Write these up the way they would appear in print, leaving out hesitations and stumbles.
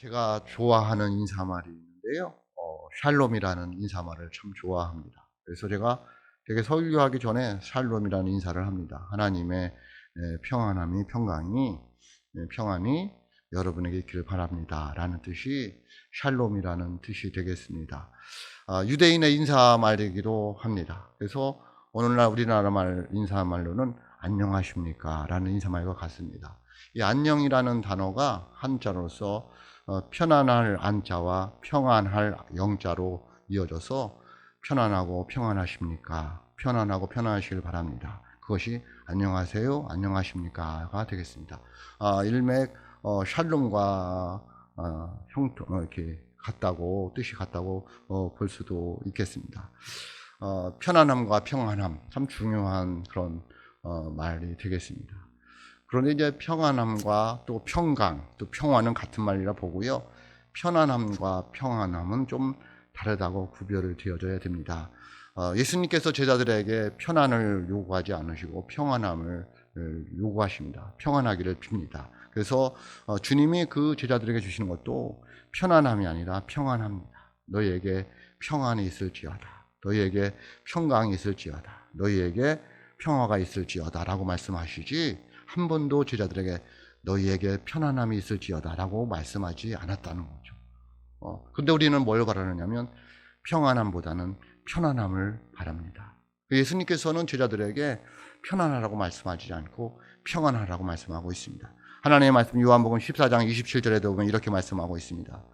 제가 좋아하는 인사말이 있는데요. 샬롬이라는 인사말을 참 좋아합니다. 그래서 제가 되게 설교하기 전에 샬롬이라는 인사를 합니다. 하나님의 평안함이 평안이 여러분에게 있기를 바랍니다. 라는 뜻이 샬롬이라는 뜻이 되겠습니다. 유대인의 인사말이기도 합니다. 그래서 오늘날 우리나라 말 인사말로는 안녕하십니까? 라는 인사말과 같습니다. 이 안녕이라는 단어가 한자로서 편안할 안자와 평안할 영자로 이어져서 편안하고 평안하십니까? 편안하고 편안하시길 바랍니다. 그것이 안녕하세요, 안녕하십니까가 되겠습니다. 일맥 샬롬과 이렇게 같다고 뜻이 같다고 볼 수도 있겠습니다. 편안함과 평안함 참 중요한 그런 말이 되겠습니다. 그런데 이제 평안함과 또 평강, 또 평화는 같은 말이라 보고요. 편안함과 평안함은 좀 다르다고 구별을 지어줘야 됩니다. 예수님께서 제자들에게 편안을 요구하지 않으시고 평안함을 요구하십니다. 평안하기를 빕니다. 그래서 주님이 그 제자들에게 주시는 것도 편안함이 아니라 평안합니다. 너희에게 평안이 있을지어다. 너희에게 평강이 있을지어다. 너희에게 평화가 있을지어다 라고 말씀하시지 한 번도 제자들에게 너희에게 편안함이 있을지어다 라고 말씀하지 않았다는 거죠. 근데 우리는 뭘 바라느냐면 평안함보다는 편안함을 바랍니다. 예수님께서는 제자들에게 편안하라고 말씀하지 않고 평안하라고 말씀하고 있습니다. 하나님의 말씀 요한복음 14장 27절에도 보면 이렇게 말씀하고 있습니다.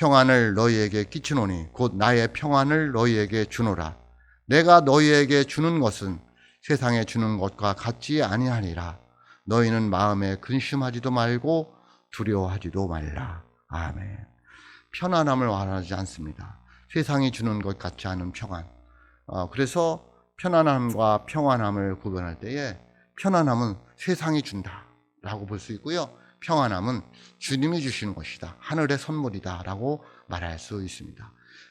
평안을 너희에게 끼치노니 곧 나의 평안을 너희에게 주노라. 내가 너희에게 주는 것은 세상에 주는 것과 같지 아니하니라. 너희는 마음에 근심하지도 말고 두려워하지도 말라. 아멘. 편안함을 원하지 않습니다. 세상이 주는 것 같지 않은 평안. 그래서 편안함과 평안함을 구분할 때에 편안함은 세상이 준다라고 볼 수 있고요. 평안함은 주님이 주시는 것이다. 하늘의 선물이다 라고 말할 수 있습니다.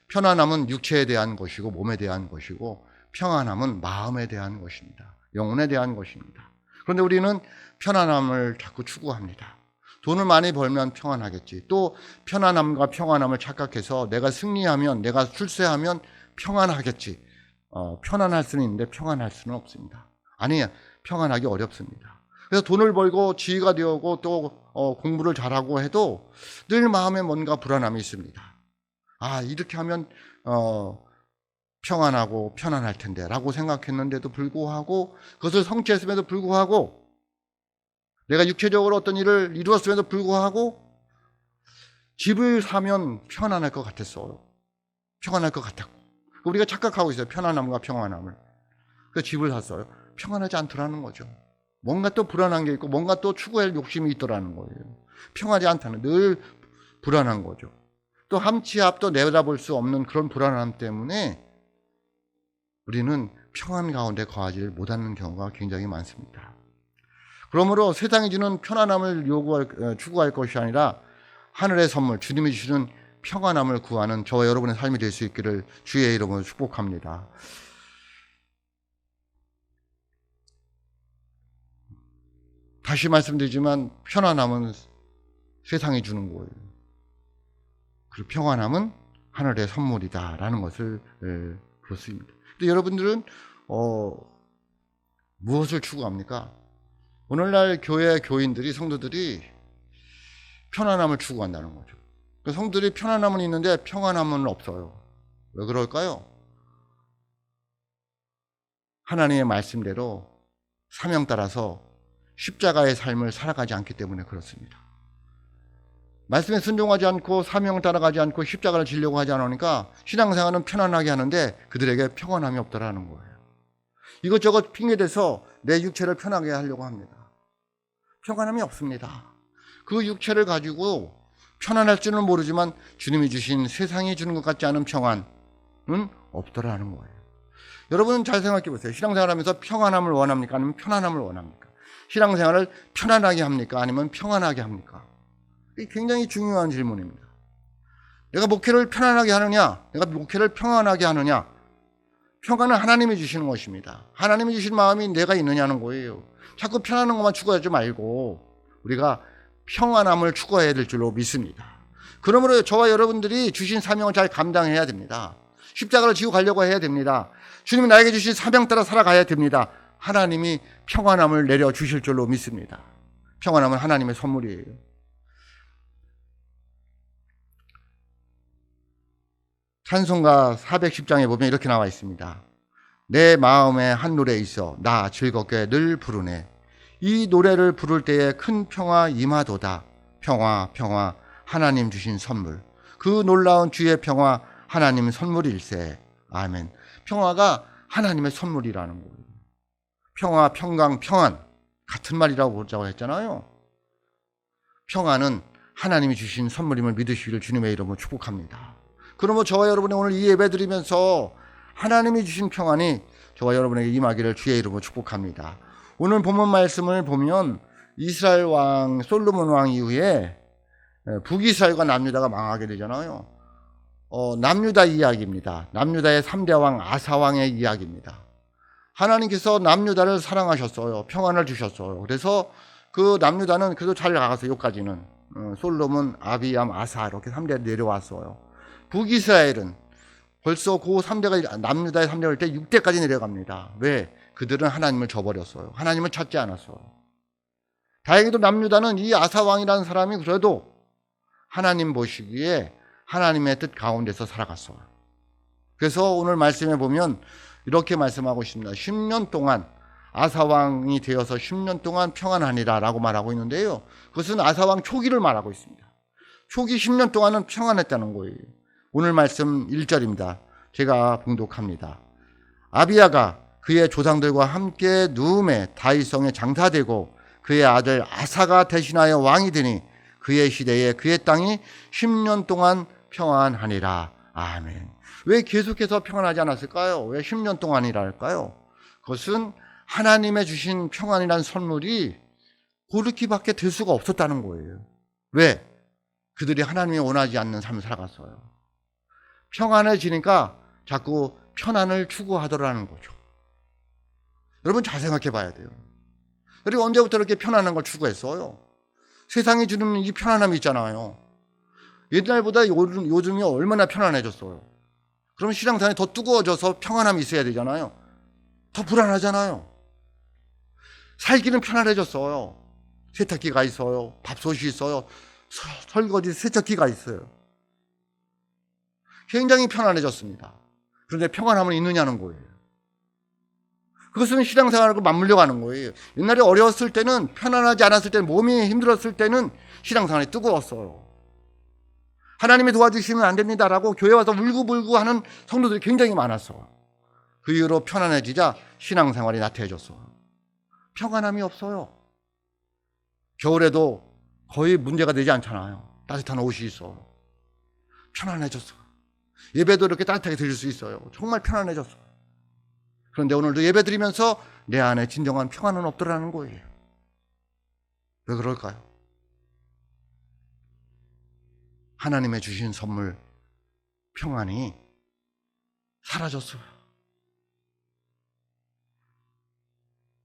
편안함은 육체에 대한 것이고 몸에 대한 것이고 평안함은 마음에 대한 것입니다. 영혼에 대한 것입니다. 그런데 우리는 편안함을 자꾸 추구합니다. 돈을 많이 벌면 평안하겠지. 또 편안함과 평안함을 착각해서 내가 승리하면, 내가 출세하면 평안하겠지. 편안할 수는 있는데 평안할 수는 없습니다. 아니야, 평안하기 어렵습니다. 그래서 돈을 벌고 지위가 되고 또 공부를 잘하고 해도 늘 마음에 뭔가 불안함이 있습니다. 이렇게 하면 평안하고 편안할 텐데 라고 생각했는데도 불구하고 그것을 성취했음에도 불구하고 내가 육체적으로 어떤 일을 이루었음에도 불구하고 집을 사면 편안할 것 같았어요. 평안할 것 같았고 우리가 착각하고 있어요. 편안함과 평안함을. 그래서 집을 샀어요. 평안하지 않더라는 거죠. 뭔가 또 불안한 게 있고 뭔가 또 추구할 욕심이 있더라는 거예요. 평안하지 않다는 늘 불안한 거죠. 또 함치 앞도 내다볼 수 없는 그런 불안함 때문에 우리는 평안 가운데 거하지 못하는 경우가 굉장히 많습니다. 그러므로 세상이 주는 편안함을 추구할 것이 아니라 하늘의 선물, 주님이 주시는 평안함을 구하는 저와 여러분의 삶이 될 수 있기를 주의 이름으로 축복합니다. 다시 말씀드리지만 편안함은 세상이 주는 거예요. 그리고 평안함은 하늘의 선물이다라는 것을 그렇습니다. 근데 여러분들은 무엇을 추구합니까? 오늘날 교회 교인들이 성도들이 편안함을 추구한다는 거죠. 성도들이 편안함은 있는데 평안함은 없어요. 왜 그럴까요? 하나님의 말씀대로 사명 따라서 십자가의 삶을 살아가지 않기 때문에 그렇습니다. 말씀에 순종하지 않고 사명 따라가지 않고 십자가를 지려고 하지 않으니까 신앙생활은 편안하게 하는데 그들에게 평안함이 없더라는 거예요. 이것저것 핑계대서 내 육체를 편하게 하려고 합니다. 평안함이 없습니다. 그 육체를 가지고 편안할 줄은 모르지만 주님이 주신 세상이 주는 것 같지 않은 평안은 없더라는 거예요. 여러분 잘 생각해 보세요. 신앙생활하면서 평안함을 원합니까? 아니면 편안함을 원합니까? 신앙생활을 편안하게 합니까? 아니면 평안하게 합니까? 이게 굉장히 중요한 질문입니다. 내가 목회를 편안하게 하느냐? 내가 목회를 평안하게 하느냐? 평안은 하나님이 주시는 것입니다. 하나님이 주신 마음이 내가 있느냐는 거예요. 자꾸 편안한 것만 추구하지 말고 우리가 평안함을 추구해야 될 줄로 믿습니다. 그러므로 저와 여러분들이 주신 사명을 잘 감당해야 됩니다. 십자가를 지고 가려고 해야 됩니다. 주님이 나에게 주신 사명 따라 살아가야 됩니다. 하나님이 평안함을 내려주실 줄로 믿습니다. 평안함은 하나님의 선물이에요. 찬송가 410장에 보면 이렇게 나와 있습니다. 내 마음에 한 노래 있어 나 즐겁게 늘 부르네. 이 노래를 부를 때에 큰 평화 임하도다. 평화 평화 하나님 주신 선물. 그 놀라운 주의 평화 하나님 선물일세. 아멘. 평화가 하나님의 선물이라는 거예요. 평화, 평강, 평안 같은 말이라고 보자고 했잖아요. 평안은 하나님이 주신 선물임을 믿으시기를 주님의 이름으로 축복합니다. 그러면 저와 여러분이 오늘 이 예배 드리면서 하나님이 주신 평안이 저와 여러분에게 임하기를 주의 이름으로 축복합니다. 오늘 본문 말씀을 보면 이스라엘 왕 솔로몬 왕 이후에 북이스라엘과 남유다가 망하게 되잖아요. 남유다 이야기입니다. 남유다의 3대 왕 아사왕의 이야기입니다. 하나님께서 남유다를 사랑하셨어요. 평안을 주셨어요. 그래서 그 남유다는 그래도 잘 나갔어요. 여기까지는 솔로몬, 아비암, 아사 이렇게 3대가 내려왔어요. 북이스라엘은 벌써 그 3대가 남유다의 3대가 올 때 6대까지 내려갑니다. 왜? 그들은 하나님을 저버렸어요. 하나님을 찾지 않았어요. 다행히도 남유다는 이 아사왕이라는 사람이 그래도 하나님 보시기에 하나님의 뜻 가운데서 살아갔어요. 그래서 오늘 말씀에 보면 이렇게 말씀하고 있습니다. 10년 동안 아사왕이 되어서 10년 동안 평안하니라 라고 말하고 있는데요. 그것은 아사왕 초기를 말하고 있습니다. 초기 10년 동안은 평안했다는 거예요. 오늘 말씀 1절입니다. 제가 봉독합니다. 아비야가 그의 조상들과 함께 누움에 다윗성에 장사되고 그의 아들 아사가 대신하여 왕이 되니 그의 시대에 그의 땅이 10년 동안 평안하니라. 아멘. 왜 계속해서 평안하지 않았을까요? 왜 10년 동안이라 할까요? 그것은 하나님의 주신 평안이라는 선물이 그렇게밖에 될 수가 없었다는 거예요. 왜? 그들이 하나님이 원하지 않는 삶을 살아갔어요. 평안해지니까 자꾸 편안을 추구하더라는 거죠. 여러분 잘 생각해 봐야 돼요. 그리고 언제부터 이렇게 편안한 걸 추구했어요? 세상이 주는 이 편안함이 있잖아요. 옛날보다 요즘이 얼마나 편안해졌어요. 그러면 신앙생활이 더 뜨거워져서 평안함이 있어야 되잖아요. 더 불안하잖아요. 살기는 편안해졌어요. 세탁기가 있어요. 밥솥이 있어요. 설거지 세척기가 있어요. 굉장히 편안해졌습니다. 그런데 평안함은 있느냐는 거예요. 그것은 신앙생활과 맞물려 가는 거예요. 옛날에 어려웠을 때는, 편안하지 않았을 때는, 몸이 힘들었을 때는 신앙생활이 뜨거웠어요. 하나님이 도와주시면 안 됩니다라고 교회 와서 울고불고 하는 성도들이 굉장히 많았어요. 그 이후로 편안해지자 신앙생활이 나태해졌어요. 평안함이 없어요. 겨울에도 거의 문제가 되지 않잖아요. 따뜻한 옷이 있어. 편안해졌어요. 예배도 이렇게 따뜻하게 드릴 수 있어요. 정말 편안해졌어요. 그런데 오늘도 예배 드리면서 내 안에 진정한 평안은 없더라는 거예요. 왜 그럴까요? 하나님의 주신 선물 평안이 사라졌어요.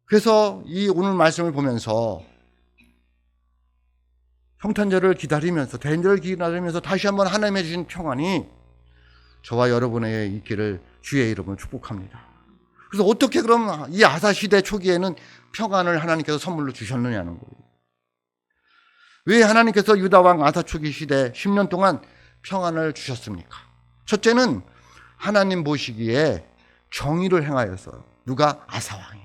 그래서 이 오늘 말씀을 보면서 성탄절을 기다리면서 대인절을 기다리면서 다시 한번 하나님의 주신 평안이 저와 여러분에게 있기를 주의 이름으로 축복합니다. 그래서 어떻게 그럼 이 아사 시대 초기에는 평안을 하나님께서 선물로 주셨느냐는 거예요. 왜 하나님께서 유다 왕 아사 초기 시대 10년 동안 평안을 주셨습니까? 첫째는 하나님 보시기에 정의를 행하였어요. 누가? 아사 왕이.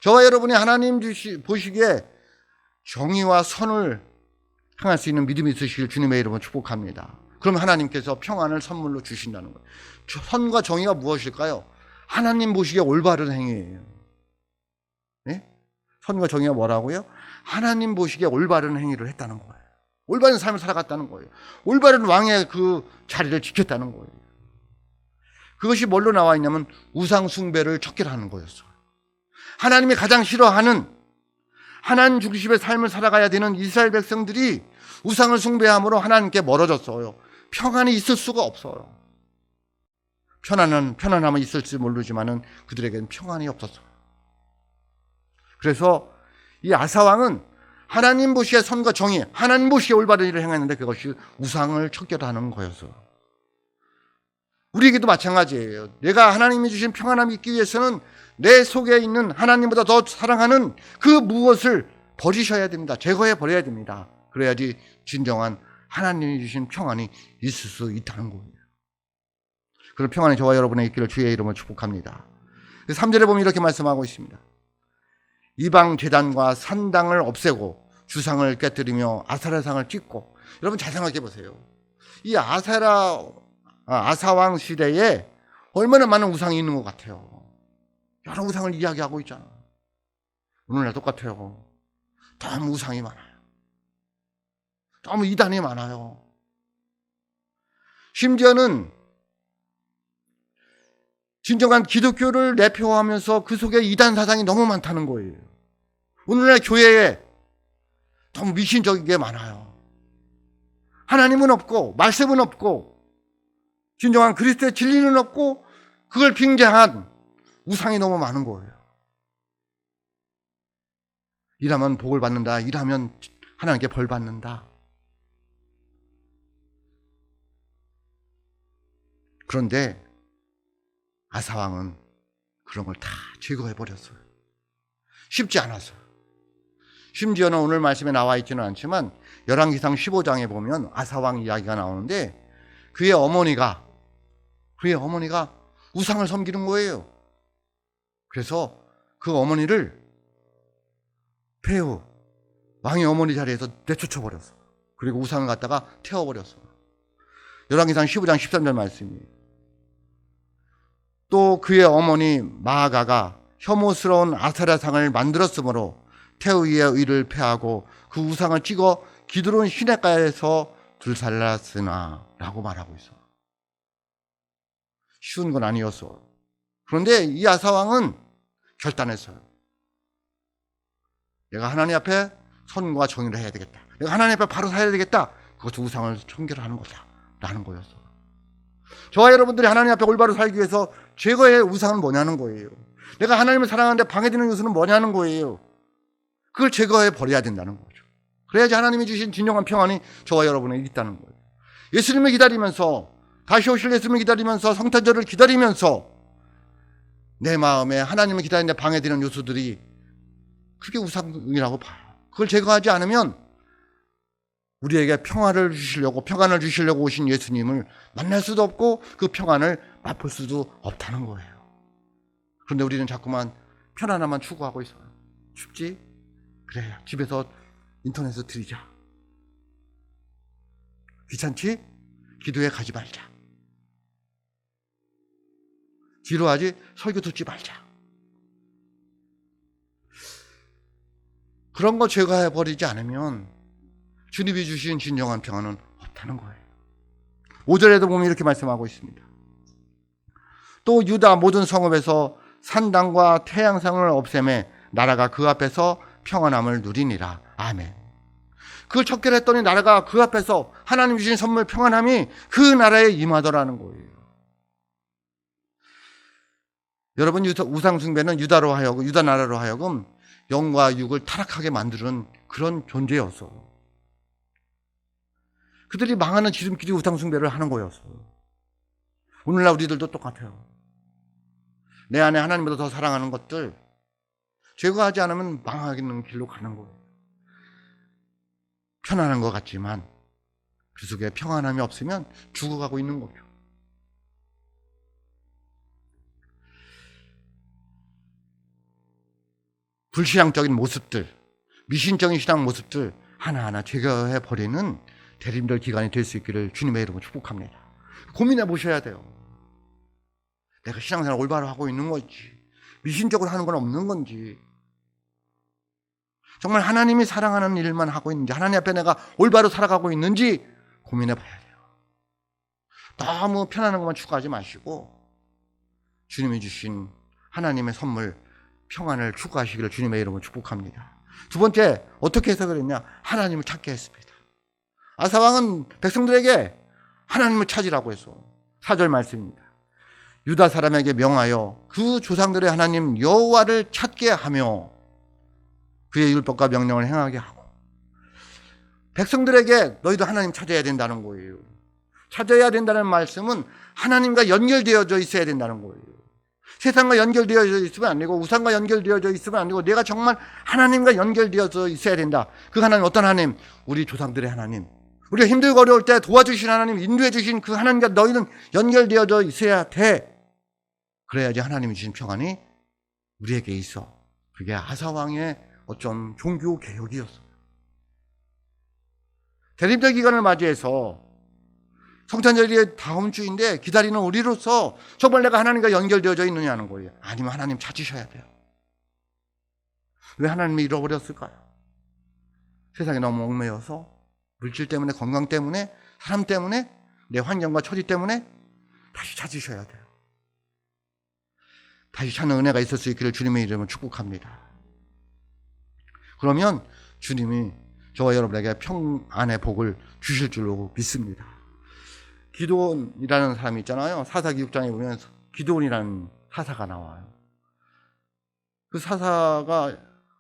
저와 여러분이 하나님 보시기에 정의와 선을 행할 수 있는 믿음이 있으시길 주님의 이름으로 축복합니다. 그럼 하나님께서 평안을 선물로 주신다는 거예요. 선과 정의가 무엇일까요? 하나님 보시기에 올바른 행위예요. 네? 선과 정의가 뭐라고요? 하나님 보시기에 올바른 행위를 했다는 거예요. 올바른 삶을 살아갔다는 거예요. 올바른 왕의 그 자리를 지켰다는 거예요. 그것이 뭘로 나와 있냐면 우상 숭배를 척결하는 거였어요. 하나님이 가장 싫어하는 하나님 중심의 삶을 살아가야 되는 이스라엘 백성들이 우상을 숭배함으로 하나님께 멀어졌어요. 평안이 있을 수가 없어요. 편안함은 있을지 모르지만은 그들에게는 평안이 없었어요. 그래서 이 아사 왕은 하나님 보시기에 선과 정의, 하나님 보시기에 올바른 일을 행했는데 그것이 우상을 척결하는 거였어. 우리에게도 마찬가지예요. 내가 하나님이 주신 평안함이 있기 위해서는 내 속에 있는 하나님보다 더 사랑하는 그 무엇을 버리셔야 됩니다. 제거해 버려야 됩니다. 그래야지 진정한 하나님이 주신 평안이 있을 수 있다는 거예요. 그런 평안이 저와 여러분의 있기를 주의 이름으로 축복합니다. 3절에 보면 이렇게 말씀하고 있습니다. 이방 제단과 산당을 없애고 주상을 깨뜨리며 아사라상을 찢고. 여러분 잘 생각해 보세요. 이 아사왕 시대에 얼마나 많은 우상이 있는 것 같아요. 여러 우상을 이야기하고 있잖아. 오늘날 똑같아요. 너무 우상이 많아요. 너무 이단이 많아요. 심지어는 진정한 기독교를 내표하면서 그 속에 이단 사상이 너무 많다는 거예요. 오늘날 교회에 너무 미신적인 게 많아요. 하나님은 없고 말씀은 없고 진정한 그리스도의 진리는 없고 그걸 빙자한 우상이 너무 많은 거예요. 일하면 복을 받는다. 일하면 하나님께 벌 받는다. 그런데 아사왕은 그런 걸 다 제거해 버렸어요. 쉽지 않았어요. 심지어는 오늘 말씀에 나와 있지는 않지만 열왕기상 15장에 보면 아사왕 이야기가 나오는데 그의 어머니가 우상을 섬기는 거예요. 그래서 그 어머니를 폐후, 왕의 어머니 자리에서 내쫓아 버렸어. 그리고 우상을 갖다가 태워버렸어. 열왕기상 15장 13절 말씀이에요. 또 그의 어머니 마아가가 혐오스러운 아세라상을 만들었으므로 태우이의 의를 폐하고 그 우상을 찍어 기드론 시냇가에서 둘살랐으나 라고 말하고 있어. 쉬운 건 아니었어. 그런데 이 아사왕은 결단했어요. 내가 하나님 앞에 선과 정의를 해야 되겠다. 내가 하나님 앞에 바로 살아야 되겠다. 그것도 우상을 청결하는 거다 라는 거였어. 저와 여러분들이 하나님 앞에 올바로 살기 위해서 제거의 우상은 뭐냐는 거예요. 내가 하나님을 사랑하는데 방해되는 요소는 뭐냐는 거예요. 그걸 제거해 버려야 된다는 거죠. 그래야지 하나님이 주신 진정한 평안이 저와 여러분에게 있다는 거예요. 예수님을 기다리면서, 다시 오실 예수님을 기다리면서, 성탄절을 기다리면서 내 마음에 하나님을 기다리는데 방해되는 요소들이 그게 우상이라고 봐요. 그걸 제거하지 않으면 우리에게 평안을 주시려고 오신 예수님을 만날 수도 없고 그 평안을 맛볼 수도 없다는 거예요. 그런데 우리는 자꾸만 편안함만 추구하고 있어요. 춥지? 그래, 집에서 인터넷에서 드리자. 귀찮지? 기도에 가지 말자. 지루하지? 설교 듣지 말자. 그런 거 제거해버리지 않으면 주님이 주신 진정한 평안은 없다는 거예요. 5절에도 보면 이렇게 말씀하고 있습니다. 또 유다 모든 성읍에서 산당과 태양상을 없애매 나라가 그 앞에서 평안함을 누리니라. 아멘. 그걸 척결했더니 나라가 그 앞에서 하나님 주신 선물 평안함이 그 나라에 임하더라는 거예요. 여러분, 우상 숭배는 유다 나라로 하여금 영과 육을 타락하게 만드는 그런 존재였어. 그들이 망하는 지름길이 우상 숭배를 하는 거였어. 오늘날 우리들도 똑같아요. 내 안에 하나님보다 더 사랑하는 것들 제거하지 않으면 망하는 길로 가는 거예요. 편안한 것 같지만 그 속에 평안함이 없으면 죽어가고 있는 거죠. 불신앙적인 모습들, 미신적인 신앙 모습들 하나하나 제거해버리는 대림절 기간이 될 수 있기를 주님의 이름으로 축복합니다. 고민해 보셔야 돼요. 내가 신앙생활 올바로 하고 있는 건지, 미신적으로 하는 건 없는 건지, 정말 하나님이 사랑하는 일만 하고 있는지, 하나님 앞에 내가 올바로 살아가고 있는지 고민해 봐야 돼요. 너무 편안한 것만 추구하지 마시고 주님이 주신 하나님의 선물 평안을 추구하시기를 주님의 이름으로 축복합니다. 두 번째, 어떻게 해석을 했냐? 하나님을 찾게 했습니다. 아사왕은 백성들에게 하나님을 찾으라고 했어. 4절 말씀입니다. 유다 사람에게 명하여 그 조상들의 하나님 여호와를 찾게 하며 그의 율법과 명령을 행하게 하고. 백성들에게 너희도 하나님 찾아야 된다는 거예요. 찾아야 된다는 말씀은 하나님과 연결되어져 있어야 된다는 거예요. 세상과 연결되어져 있으면 안 되고 우상과 연결되어져 있으면 안 되고 내가 정말 하나님과 연결되어져 있어야 된다. 그 하나님 어떤 하나님? 우리 조상들의 하나님. 우리가 힘들고 어려울 때 도와주신 하나님, 인도해 주신 그 하나님과 너희는 연결되어져 있어야 돼. 그래야지 하나님이 주신 평안이 우리에게 있어. 그게 아사왕의 어떤 종교 개혁이었어요. 대림절 기간을 맞이해서 성탄절이 다음 주인데 기다리는 우리로서 정말 내가 하나님과 연결되어져 있느냐는 거예요. 아니면 하나님 찾으셔야 돼요. 왜 하나님이 잃어버렸을까요? 세상에 너무 얽매여서 물질 때문에, 건강 때문에, 사람 때문에, 내 환경과 처지 때문에 다시 찾으셔야 돼요. 다시 찾는 은혜가 있을 수 있기를 주님의 이름으로 축복합니다. 그러면 주님이 저와 여러분에게 평안의 복을 주실 줄로 믿습니다. 기드온이라는 사람이 있잖아요. 사사기 6장에 보면 기드온이라는 사사가 나와요. 그 사사가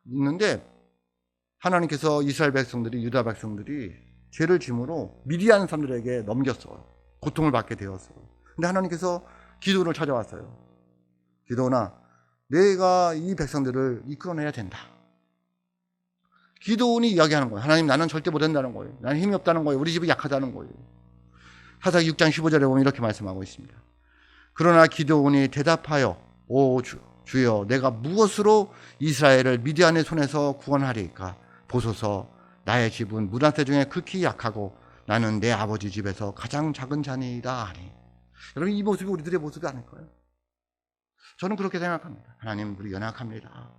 있는데 하나님께서 이스라엘 백성들이, 유다 백성들이 죄를 짐으로 미디안 사람들에게 넘겼어요. 고통을 받게 되었어요. 근데 하나님께서 기드온을 찾아왔어요. 기드온아, 내가 이 백성들을 이끌어내야 된다. 기드온이 이야기하는 거예요. 하나님, 나는 절대 못한다는 거예요. 나는 힘이 없다는 거예요. 우리 집이 약하다는 거예요. 사사기 6장 15절에 보면 이렇게 말씀하고 있습니다. 그러나 기드온이 대답하여 오 주여, 내가 무엇으로 이스라엘을 미디안의 손에서 구원하리까? 보소서, 나의 집은 므낫세 중에 극히 약하고 나는 내 아버지 집에서 가장 작은 자니이다 하니. 여러분, 이 모습이 우리들의 모습이 아닐까요? 저는 그렇게 생각합니다. 하나님, 우리 연약합니다.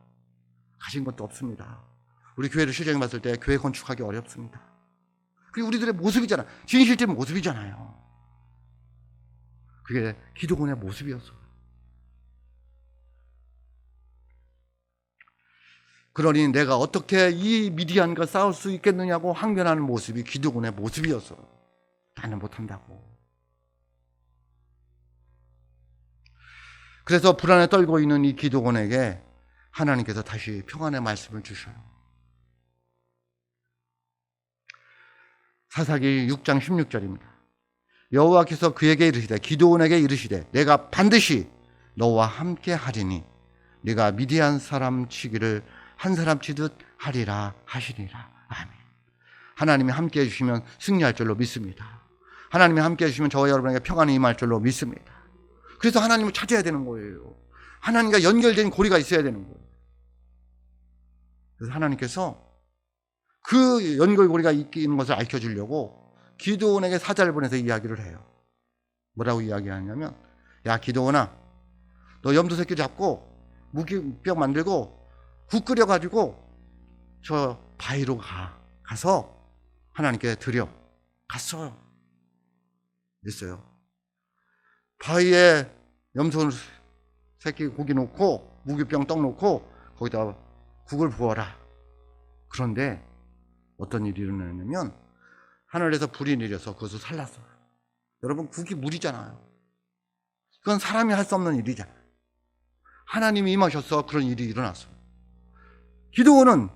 가진 것도 없습니다. 우리 교회를 실정해 봤을 때 교회 건축하기 어렵습니다. 그게 우리들의 모습이잖아. 진실된 모습이잖아요. 그게 기드온의 모습이었어요. 그러니 내가 어떻게 이 미디안과 싸울 수 있겠느냐고 항변하는 모습이 기드온의 모습이었어요. 나는 못한다고. 그래서 불안에 떨고 있는 이 기드온에게 하나님께서 다시 평안의 말씀을 주셔요. 사사기 6장 16절입니다. 여호와께서 그에게 이르시되, 기드온에게 이르시되, 내가 반드시 너와 함께 하리니 네가 미디안 사람 치기를 한 사람 치듯 하리라 하시니라. 아멘. 하나님이 함께 해주시면 승리할 줄로 믿습니다. 하나님이 함께 해주시면 저와 여러분에게 평안이 임할 줄로 믿습니다. 그래서 하나님을 찾아야 되는 거예요. 하나님과 연결된 고리가 있어야 되는 거예요. 그래서 하나님께서 그 연결고리가 있는 것을 알려주려고 기드온에게 사자를 보내서 이야기를 해요. 뭐라고 이야기하냐면, 야 기드온아, 너 염소 새끼 잡고 무기병 만들고 국 끓여가지고 저 바위로 가서 하나님께 드려. 갔어요. 됐어요. 바위에 염소 새끼 고기 놓고 무기병 떡 놓고 거기다 국을 부어라. 그런데 어떤 일이 일어나냐면 하늘에서 불이 내려서 그것을 살랐어요. 여러분, 국이 물이잖아요. 그건 사람이 할 수 없는 일이잖아요. 하나님이 임하셔서 그런 일이 일어났어요. 기드온은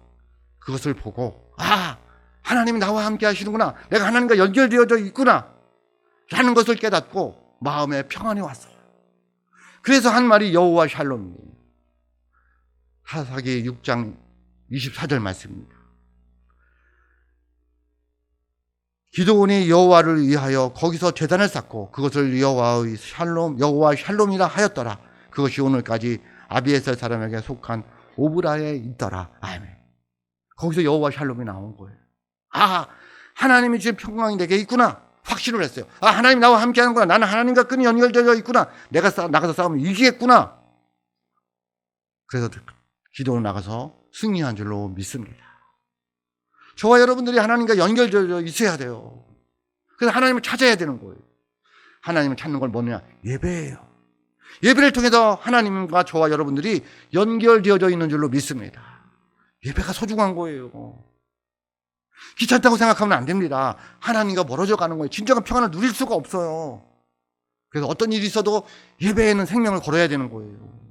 그것을 보고, 아, 하나님이 나와 함께 하시는구나, 내가 하나님과 연결되어져 있구나 라는 것을 깨닫고 마음에 평안이 왔어요. 그래서 한 말이 여호와 샬롬이에요. 사사기 6장 24절 말씀입니다. 기드온이 여호와를 위하여 거기서 제단을 쌓고 그것을 여호와 샬롬이라 하였더라. 그것이 오늘까지 아비에셀 사람에게 속한 오브라에 있더라. 아멘. 거기서 여호와 샬롬이 나온 거예요. 아, 하나님이 주신 평강이 내게 있구나 확신을 했어요. 아, 하나님 나와 함께 하는구나. 나는 하나님과 끈이 연결되어 있구나. 내가 나가서 싸우면 이기겠구나. 그래서 기도로 나가서 승리한 줄로 믿습니다. 저와 여러분들이 하나님과 연결되어 있어야 돼요. 그래서 하나님을 찾아야 되는 거예요. 하나님을 찾는 걸 뭐냐? 예배예요. 예배를 통해서 하나님과 저와 여러분들이 연결되어져 있는 줄로 믿습니다. 예배가 소중한 거예요. 귀찮다고 생각하면 안 됩니다. 하나님과 멀어져 가는 거예요. 진정한 평안을 누릴 수가 없어요. 그래서 어떤 일이 있어도 예배에는 생명을 걸어야 되는 거예요.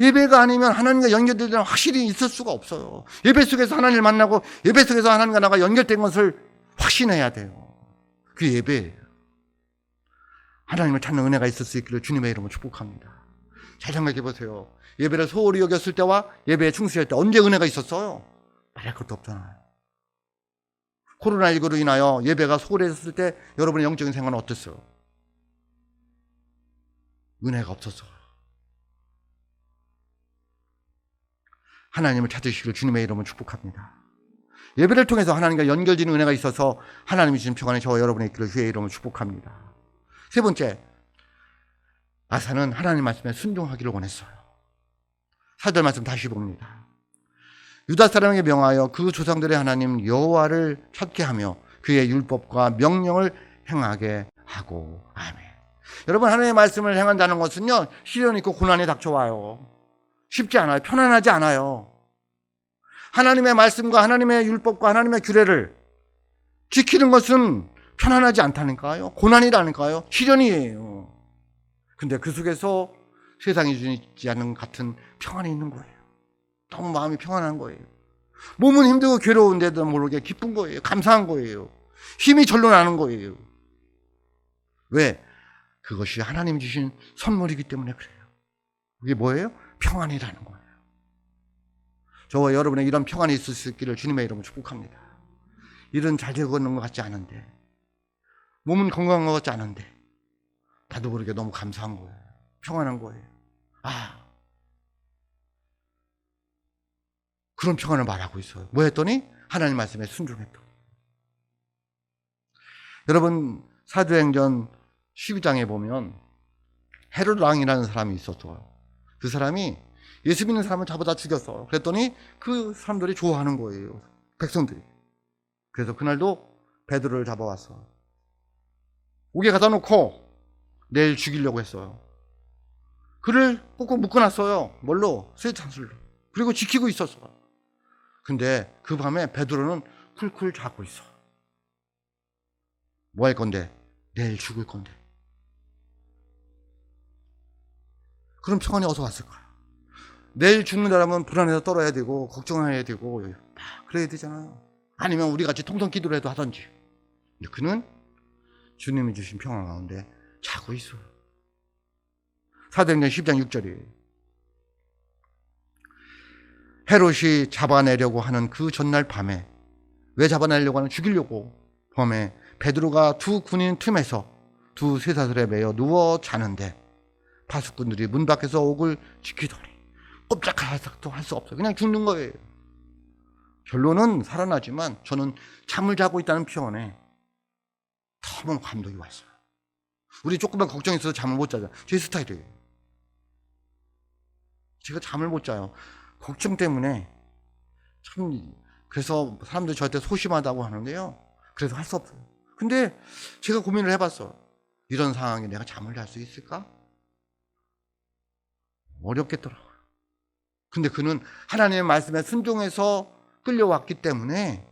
예배가 아니면 하나님과 연결되는 확실히 있을 수가 없어요. 예배 속에서 하나님을 만나고 예배 속에서 하나님과 나가 연결된 것을 확신해야 돼요. 그게 예배예요. 하나님을 찾는 은혜가 있을 수 있기를 주님의 이름으로 축복합니다. 잘 생각해 보세요. 예배를 소홀히 여겼을 때와 예배에 충실할 때 언제 은혜가 있었어요? 말할 것도 없잖아요. 코로나19로 인하여 예배가 소홀해졌을 때 여러분의 영적인 생활은 어땠어요? 은혜가 없었어요. 하나님을 찾으시기를 주님의 이름으로 축복합니다. 예배를 통해서 하나님과 연결되는 은혜가 있어서 하나님이 주신 평안이 저와 여러분의 있기를 주의 이름으로 축복합니다. 세 번째, 아사는 하나님 말씀에 순종하기를 원했어요. 4절 말씀 다시 봅니다. 유다 사람에게 명하여 그 조상들의 하나님 여호와를 찾게 하며 그의 율법과 명령을 행하게 하고. 아멘. 여러분, 하나님의 말씀을 행한다는 것은요, 시련이 있고 고난이 닥쳐와요. 쉽지 않아요. 편안하지 않아요. 하나님의 말씀과 하나님의 율법과 하나님의 규례를 지키는 것은 편안하지 않다니까요. 고난이라니까요. 시련이에요. 근데 그 속에서 세상이 주지 않는 같은 평안이 있는 거예요. 너무 마음이 평안한 거예요. 몸은 힘들고 괴로운데도 모르게 기쁜 거예요. 감사한 거예요. 힘이 절로 나는 거예요. 왜? 그것이 하나님 주신 선물이기 때문에 그래요. 그게 뭐예요? 평안이라는 거예요. 저와 여러분의 이런 평안이 있을 수 있기를 주님의 이름으로 축복합니다. 일은 잘 되고 있는 것 같지 않은데, 몸은 건강한 것 같지 않은데, 나도 모르게 너무 감사한 거예요. 평안한 거예요. 그런 평안을 말하고 있어요. 뭐 했더니? 하나님 말씀에 순종했다. 여러분, 사도행전 12장에 보면 헤롯 왕이라는 사람이 있었어요. 그 사람이 예수 믿는 사람을 잡아다 죽였어. 그랬더니 그 사람들이 좋아하는 거예요. 백성들이. 그래서 그날도 베드로를 잡아왔어. 옥에 가다 놓고 내일 죽이려고 했어요. 그를 꾹꾹 묶어놨어요. 뭘로? 쇠창술로. 그리고 지키고 있었어. 근데 그 밤에 베드로는 쿨쿨 자고 있어. 뭐 할 건데? 내일 죽을 건데. 그럼 평안이 어디서 왔을까요? 내일 죽는다라면 불안해서 떨어야 되고 걱정해야 되고 그래야 되잖아요. 아니면 우리 같이 통성 기도를 해도 하든지. 근데 그는 주님이 주신 평안 가운데 자고 있어요. 사도행전 10장 6절이에요. 헤롯이 잡아내려고 하는 그 전날 밤에, 왜 잡아내려고 하는? 죽이려고. 밤에 베드로가 두 군인 틈에서 두 쇠사슬에 매여 누워 자는데 파수꾼들이 문 밖에서 옥을 지키더니 꼼짝도 할 수 없어요. 그냥 죽는 거예요. 결론은 살아나지만 저는 잠을 자고 있다는 표현에 너무 감동이 왔어요. 우리 조금만 걱정이 있어서 잠을 못 자죠. 제 스타일이에요. 제가 잠을 못 자요. 걱정 때문에. 참, 그래서 사람들이 저한테 소심하다고 하는데요. 그래서 할 수 없어요. 근데 제가 고민을 해봤어요. 이런 상황에 내가 잠을 잘 수 있을까? 어렵겠더라고요. 근데 그는 하나님의 말씀에 순종해서 끌려왔기 때문에,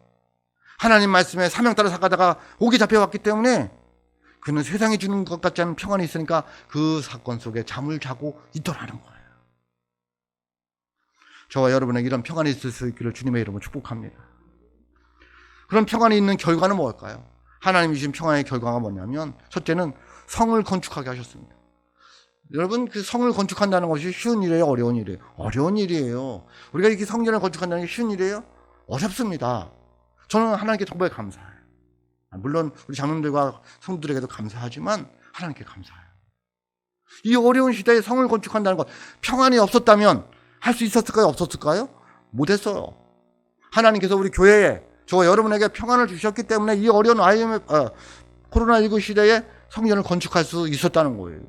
하나님 말씀에 사명 따라 살아가다가 옥에 잡혀왔기 때문에 그는 세상이 주는 것 같지 않은 평안이 있으니까 그 사건 속에 잠을 자고 있더라는 거예요. 저와 여러분에게 이런 평안이 있을 수 있기를 주님의 이름으로 축복합니다. 그런 평안이 있는 결과는 뭘까요? 하나님이 주신 평안의 결과가 뭐냐면, 첫째는 성을 건축하게 하셨습니다. 여러분, 그 성을 건축한다는 것이 쉬운 일이에요? 어려운 일이에요? 어려운 일이에요. 우리가 이렇게 성전을 건축한다는 게 쉬운 일이에요? 어렵습니다. 저는 하나님께 정말 감사해요. 물론 우리 장로님들과 성도들에게도 감사하지만 하나님께 감사해요. 이 어려운 시대에 성을 건축한다는 것, 평안이 없었다면 할 수 있었을까요? 없었을까요? 못했어요. 하나님께서 우리 교회에, 저와 여러분에게 평안을 주셨기 때문에 이 어려운 코로나19 시대에 성전을 건축할 수 있었다는 거예요.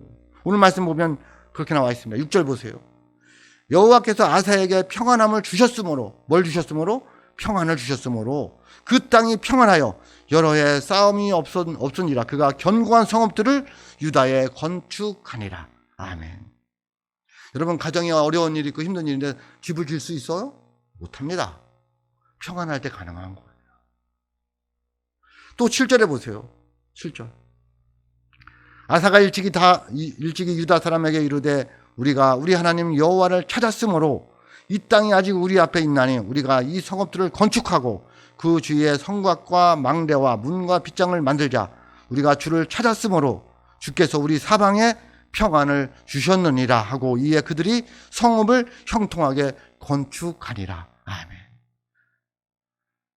오늘 말씀 보면 그렇게 나와 있습니다. 6절 보세요. 여호와께서 아사에게 평안함을 주셨으므로, 뭘 주셨으므로? 평안을 주셨으므로 그 땅이 평안하여 여러 해 싸움이 없으니라. 그가 견고한 성읍들을 유다에 건축하니라. 아멘. 여러분, 가정에 어려운 일이 있고 힘든 일인데 집을 지을 수 있어요? 못합니다. 평안할 때 가능한 거예요. 또 7절에 보세요. 7절. 아사가 일찍이 유다 사람에게 이르되 우리가 우리 하나님 여호와를 찾았으므로 이 땅이 아직 우리 앞에 있나니 우리가 이 성읍들을 건축하고 그 주위에 성곽과 망대와 문과 빗장을 만들자. 우리가 주를 찾았으므로 주께서 우리 사방에 평안을 주셨느니라 하고 이에 그들이 성읍을 형통하게 건축하니라. 아멘.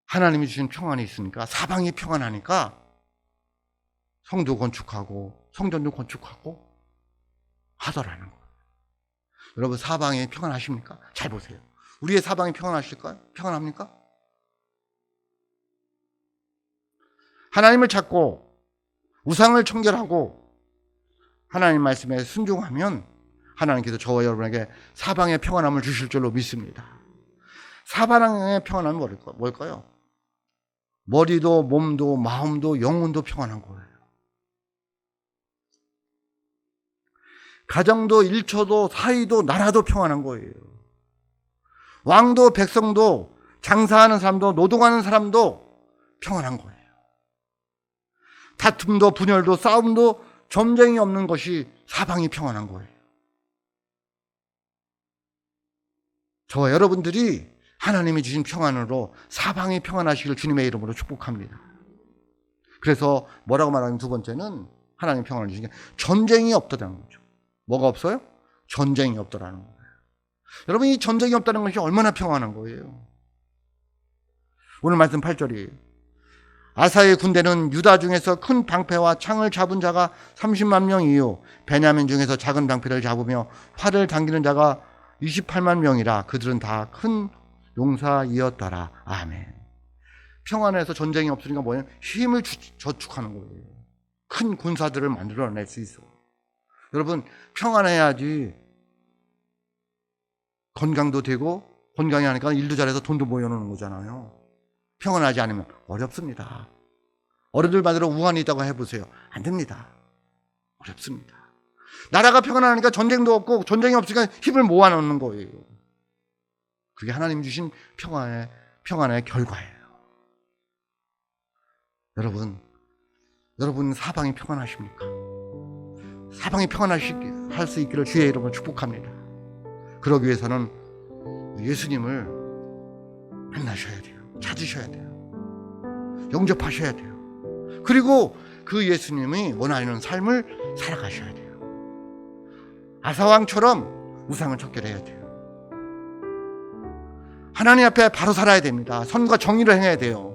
하나님이 주신 평안이 있으니까 사방이 평안하니까 성도 건축하고 성전도 건축하고 하더라는 거예요. 여러분 사방이 평안하십니까? 잘 보세요. 우리의 사방이 평안하실까요? 평안합니까? 하나님을 찾고 우상을 청결하고 하나님 말씀에 순종하면 하나님께서 저와 여러분에게 사방의 평안함을 주실 줄로 믿습니다. 사방의 평안함은 뭘까요? 머리도 몸도 마음도 영혼도 평안한 거예요. 가정도 일처도 사이도 나라도 평안한 거예요. 왕도 백성도 장사하는 사람도 노동하는 사람도 평안한 거예요. 다툼도 분열도 싸움도 점쟁이 없는 것이 사방이 평안한 거예요. 저와 여러분들이 하나님이 주신 평안으로 사방이 평안하시길 주님의 이름으로 축복합니다. 그래서 뭐라고 말하면 두 번째는 하나님 평안을 주신 게 전쟁이 없다는 거죠. 뭐가 없어요? 전쟁이 없다라는 거예요. 여러분 이 전쟁이 없다는 것이 얼마나 평안한 거예요. 오늘 말씀 8절이에요. 아사의 군대는 유다 중에서 큰 방패와 창을 잡은 자가 30만 명이요 베냐민 중에서 작은 방패를 잡으며 활을 당기는 자가 28만 명이라 그들은 다 큰 용사이었더라. 아멘. 평안해서 전쟁이 없으니까 뭐냐면 힘을 저축하는 거예요. 큰 군사들을 만들어낼 수 있어. 여러분 평안해야지 건강도 되고 건강이 하니까 일도 잘해서 돈도 모여놓는 거잖아요. 평안하지 않으면 어렵습니다. 어른들 만들어 우환이 있다고 해보세요. 안 됩니다. 어렵습니다. 나라가 평안하니까 전쟁도 없고 전쟁이 없으니까 힘을 모아놓는 거예요. 그게 하나님 주신 평안의 결과예요. 여러분 사방이 평안하십니까? 사방이 평안하시게 할 수 있기를 주의 이름으로 축복합니다. 그러기 위해서는 예수님을 만나셔야 돼요. 찾으셔야 돼요. 영접하셔야 돼요. 그리고 그 예수님이 원하는 삶을 살아가셔야 돼요. 아사왕처럼 우상을 척결해야 돼요. 하나님 앞에 바로 살아야 됩니다. 선과 정의를 행해야 돼요.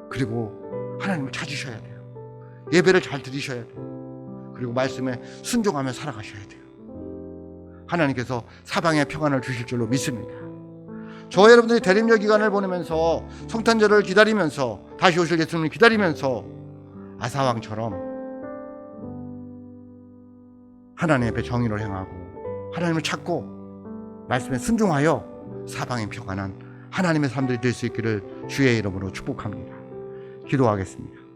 그리고 하나님을 찾으셔야 돼요. 예배를 잘 드리셔야 돼요. 그리고 말씀에 순종하며 살아가셔야 돼요. 하나님께서 사방에 평안을 주실 줄로 믿습니다. 저와 여러분들이 대림절 기간을 보내면서 성탄절을 기다리면서 다시 오실 예수님을 기다리면서 아사왕처럼 하나님 앞에 정의를 행하고 하나님을 찾고 말씀에 순종하여 사방에 평안한 하나님의 사람들이 될 수 있기를 주의 이름으로 축복합니다. 기도하겠습니다.